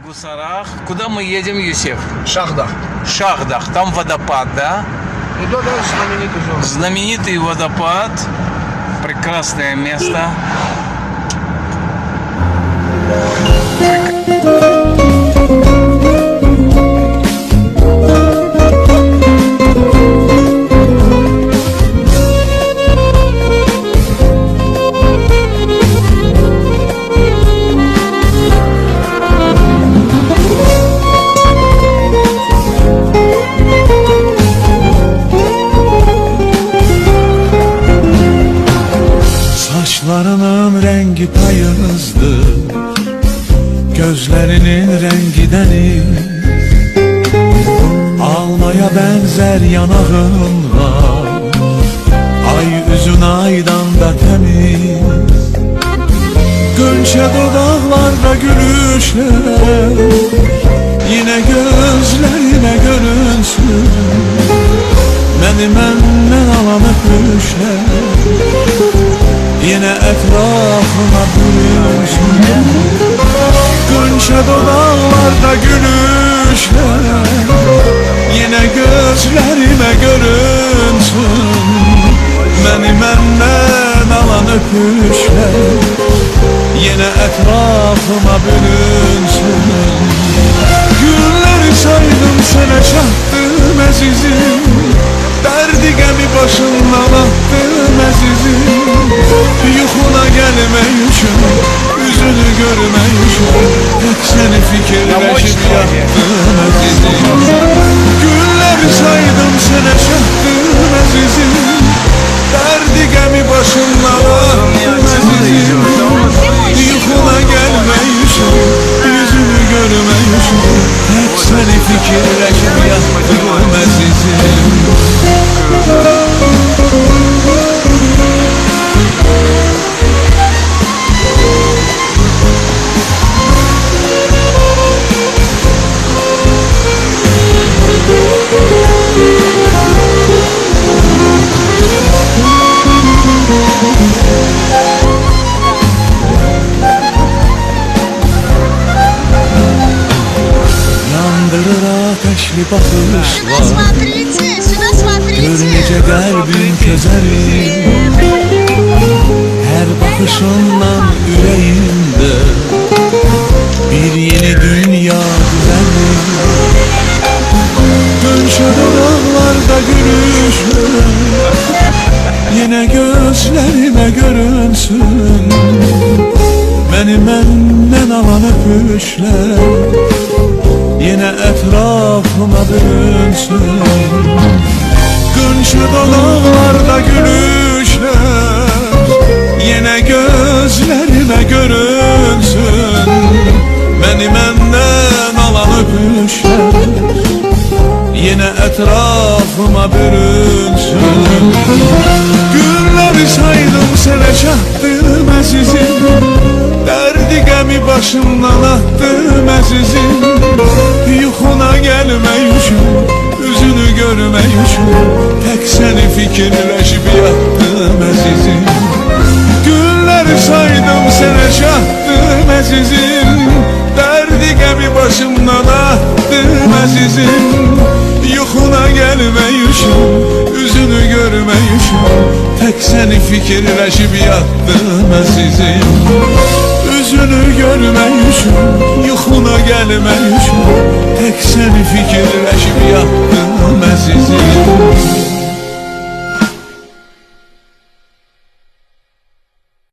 Гусарах. Куда мы едем, Юсеф? Шахда. Шахдах. Там водопад, да? И да, знаменитый же. Знаменитый водопад. Прекрасное место. Saçlarının rengi payızdır, gözlerinin rengi deniz. Almaya benzer yanağın var, ay üzün aydan da temiz. Gönçe dudaklarda gülüşler, yine gözlerine görünsün. Beni menden alan öpüşler, yine etrafıma bürünsün. Gönçe dudaklarda gülüşler, yine gözlerime görünsün. Beni menden alan öpüşler, yine etrafıma bürünsün. Günleri saydım sana çattım azizim, derdi gemi başından attım azizim. Yuxuna gelmək üçün, üzünü görmək üçün, tek seni fikirləşib yattım azizim. Günləri saydım sənə çatdım azizim, derdi gemi başından attım azizim. Yuxuna gelmək üçün, yüzünü görmək üçün, tek seni fikirləşib yattım azizim. Yandırır ateşli bakışlar, Смотрите, сюда gör смотрите. necə qəlbin közəlir. Hər baxışından ürəyimdə bir yeni dünya düzəlir. Gönçə dodaqlarda gülüşlər, yine gözlerime görünsün. Beni menden alan öpüşler, yine etrafıma bürünsün. Gönçe dodaklarda gülüşler, yine gözlerime görünsün. Beni menden alan öpüşler, yine etrafıma bürünsün. Günleri saydım sana çattım azizim, derdi gemi başımdan attım azizim. Yuxuna gelmək üçün, üzünü görmək üçün, tek seni fikirləşib yattım azizim. Günləri saydım sana çattım azizim, derdi gemi başımdan attım azizim. Yuxuna gelmək üçün, üzünü görmək üçün, tek seni fikirləşib yattım azizim. Üzünü görmək üçün, yuxuna gelmək üçün,